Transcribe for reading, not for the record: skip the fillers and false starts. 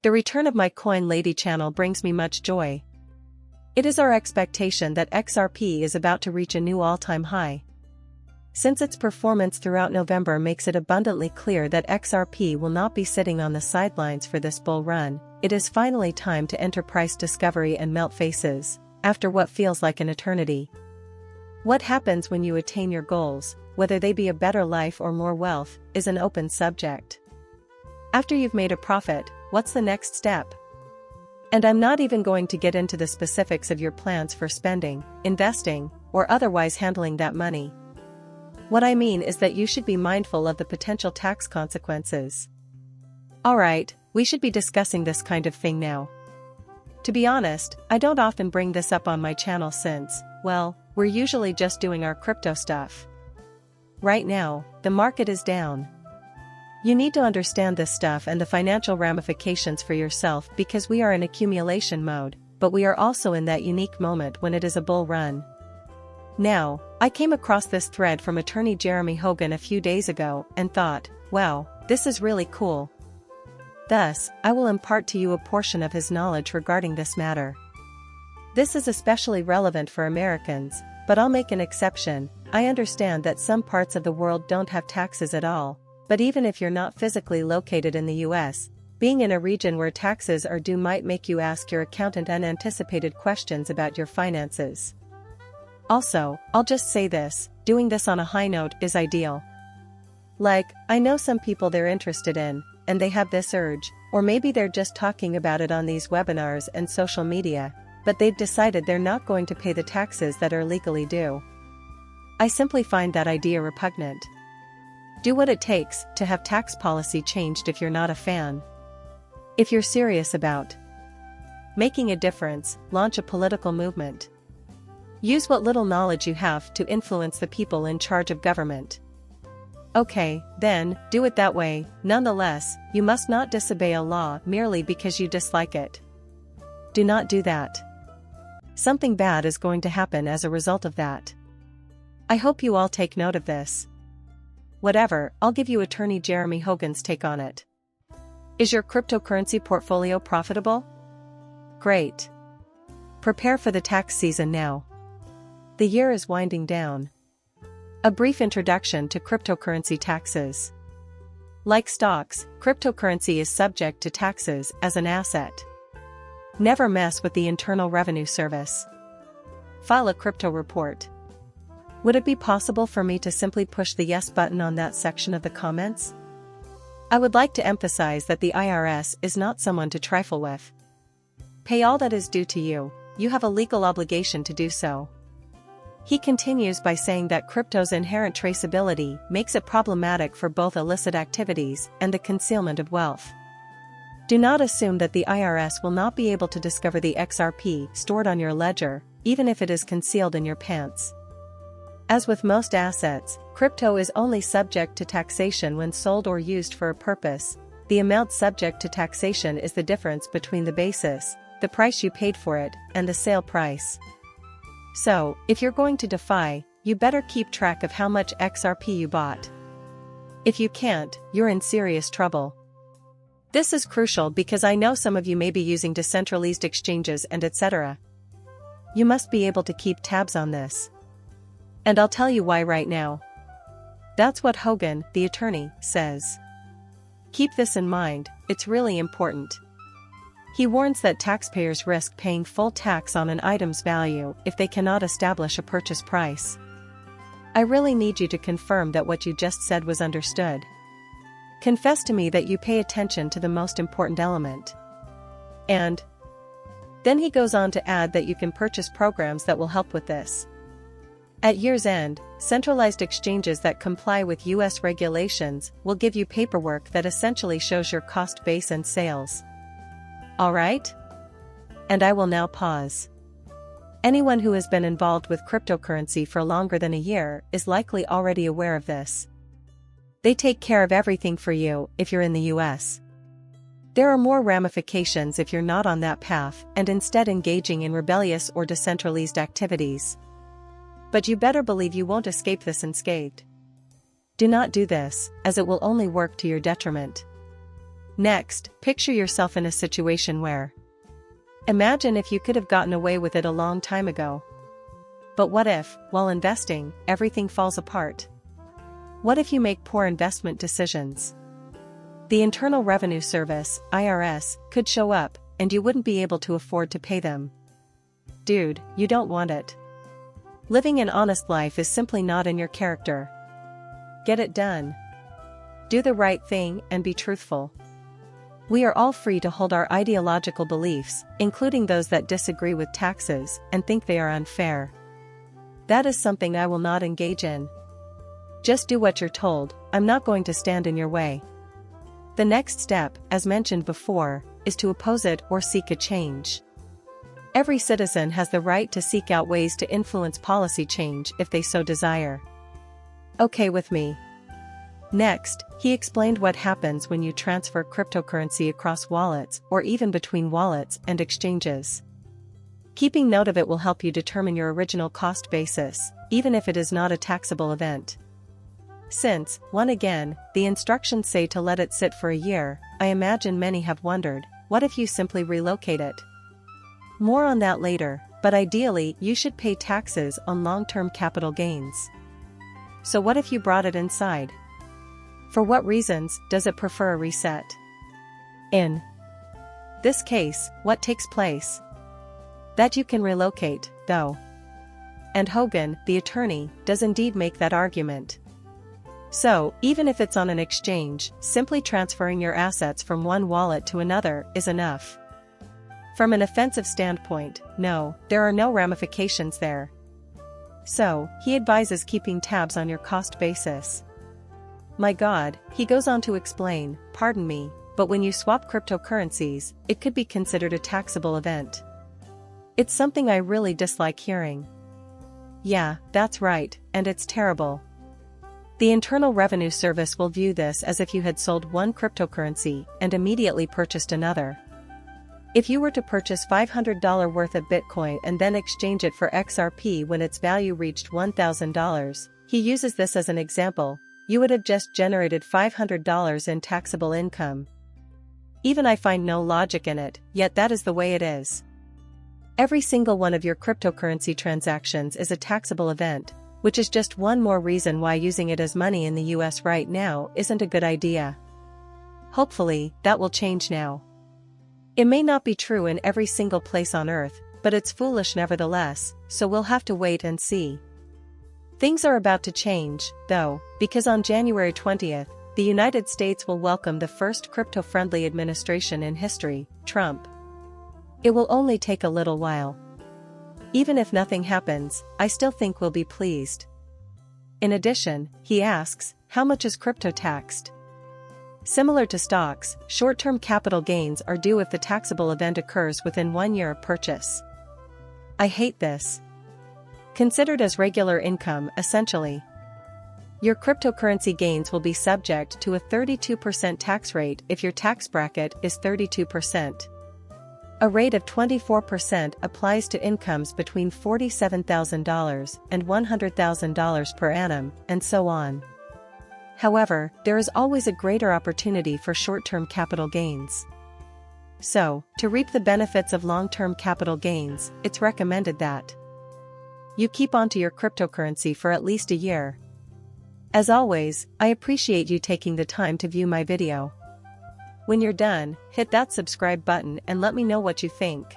The return of my Coin Lady channel brings me much joy. It is our expectation that XRP is about to reach a new all-time high. Since its performance throughout November makes it abundantly clear that XRP will not be sitting on the sidelines for this bull run, it is finally time to enter price discovery and melt faces, after what feels like an eternity. What happens when you attain your goals, whether they be a better life or more wealth, is an open subject. After you've made a profit, what's the next step? And I'm not even going to get into the specifics of your plans for spending, investing, or otherwise handling that money. What I mean is that you should be mindful of the potential tax consequences. Alright, we should be discussing this kind of thing now. To be honest, I don't often bring this up on my channel since, well, we're usually just doing our crypto stuff. Right now, the market is down. You need to understand this stuff and the financial ramifications for yourself because we are in accumulation mode, but we are also in that unique moment when it is a bull run. Now, I came across this thread from attorney Jeremy Hogan a few days ago and thought, wow, this is really cool. Thus, I will impart to you a portion of his knowledge regarding this matter. This is especially relevant for Americans, but I'll make an exception. I understand that some parts of the world don't have taxes at all, but even if you're not physically located in the US, being in a region where taxes are due might make you ask your accountant unanticipated questions about your finances. Also, I'll just say this, doing this on a high note is ideal. Like, I know some people they're interested in, and they have this urge, or maybe they're just talking about it on these webinars and social media, but they've decided they're not going to pay the taxes that are legally due. I simply find that idea repugnant. Do what it takes to have tax policy changed if you're not a fan. If you're serious about making a difference, launch a political movement. Use what little knowledge you have to influence the people in charge of government. Okay, then, do it that way. Nonetheless, you must not disobey a law merely because you dislike it. Do not do that. Something bad is going to happen as a result of that. I hope you all take note of this. Whatever, I'll give you attorney Jeremy Hogan's take on it. Is your cryptocurrency portfolio profitable? Great. Prepare for the tax season now. The year is winding down. A brief introduction to cryptocurrency taxes. Like stocks, cryptocurrency is subject to taxes as an asset. Never mess with the Internal Revenue Service. File a crypto report. Would it be possible for me to simply push the yes button on that section of the comments? I would like to emphasize that the IRS is not someone to trifle with. Pay all that is due to you. You have a legal obligation to do so. He continues by saying that crypto's inherent traceability makes it problematic for both illicit activities and the concealment of wealth. Do not assume that the IRS will not be able to discover the XRP stored on your ledger, even if it is concealed in your pants. As with most assets, crypto is only subject to taxation when sold or used for a purpose. The amount subject to taxation is the difference between the basis, the price you paid for it, and the sale price. So, if you're going to DeFi, you better keep track of how much XRP you bought. If you can't, you're in serious trouble. This is crucial because I know some of you may be using decentralized exchanges and etc. You must be able to keep tabs on this. And I'll tell you why right now. That's what Hogan, the attorney, says. Keep this in mind, it's really important. He warns that taxpayers risk paying full tax on an item's value if they cannot establish a purchase price. I really need you to confirm that what you just said was understood. Confess to me that you pay attention to the most important element. And then he goes on to add that you can purchase programs that will help with this. At year's end, centralized exchanges that comply with US regulations will give you paperwork that essentially shows your cost base and sales. Alright? And I will now pause. Anyone who has been involved with cryptocurrency for longer than a year is likely already aware of this. They take care of everything for you if you're in the US. There are more ramifications if you're not on that path and instead engaging in rebellious or decentralized activities. But you better believe you won't escape this unscathed. Do not do this, as it will only work to your detriment. Next, picture yourself in a situation where, imagine if you could have gotten away with it a long time ago. But what if, while investing, everything falls apart? What if you make poor investment decisions? The Internal Revenue Service, IRS, could show up, and you wouldn't be able to afford to pay them. Dude, you don't want it. Living an honest life is simply not in your character. Get it done. Do the right thing and be truthful. We are all free to hold our ideological beliefs, including those that disagree with taxes and think they are unfair. That is something I will not engage in. Just do what you're told. I'm not going to stand in your way. The next step, as mentioned before, is to oppose it or seek a change. Every citizen has the right to seek out ways to influence policy change if they so desire. Okay with me? Next, he explained what happens when you transfer cryptocurrency across wallets or even between wallets and exchanges. Keeping note of it will help you determine your original cost basis, even if it is not a taxable event. Since, once again, the instructions say to let it sit for a year, I imagine many have wondered, what if you simply relocate it? More on that later, but ideally you should pay taxes on long-term capital gains. So what if you brought it inside? For what reasons does it prefer a reset? In this case, what takes place? That you can relocate, though. And Hogan, the attorney, does indeed make that argument. So, even if it's on an exchange, simply transferring your assets from one wallet to another is enough. From an offensive standpoint, no, there are no ramifications there. So, he advises keeping tabs on your cost basis. My God, he goes on to explain, pardon me, but when you swap cryptocurrencies, it could be considered a taxable event. It's something I really dislike hearing. Yeah, that's right, and it's terrible. The Internal Revenue Service will view this as if you had sold one cryptocurrency and immediately purchased another. If you were to purchase $500 worth of Bitcoin and then exchange it for XRP when its value reached $1,000, he uses this as an example, you would have just generated $500 in taxable income. Even I find no logic in it, yet that is the way it is. Every single one of your cryptocurrency transactions is a taxable event, which is just one more reason why using it as money in the US right now isn't a good idea. Hopefully, that will change now. It may not be true in every single place on Earth, but it's foolish nevertheless, so we'll have to wait and see. Things are about to change, though, because on January 20th, the United States will welcome the first crypto-friendly administration in history, Trump. It will only take a little while. Even if nothing happens, I still think we'll be pleased. In addition, he asks, how much is crypto taxed? Similar to stocks, short-term capital gains are due if the taxable event occurs within 1 year of purchase. I hate this. Considered as regular income, essentially. Your cryptocurrency gains will be subject to a 32% tax rate if your tax bracket is 32%. A rate of 24% applies to incomes between $47,000 and $100,000 per annum, and so on. However, there is always a greater opportunity for short-term capital gains. So, to reap the benefits of long-term capital gains, it's recommended that you keep onto your cryptocurrency for at least a year. As always, I appreciate you taking the time to view my video. When you're done, hit that subscribe button and let me know what you think.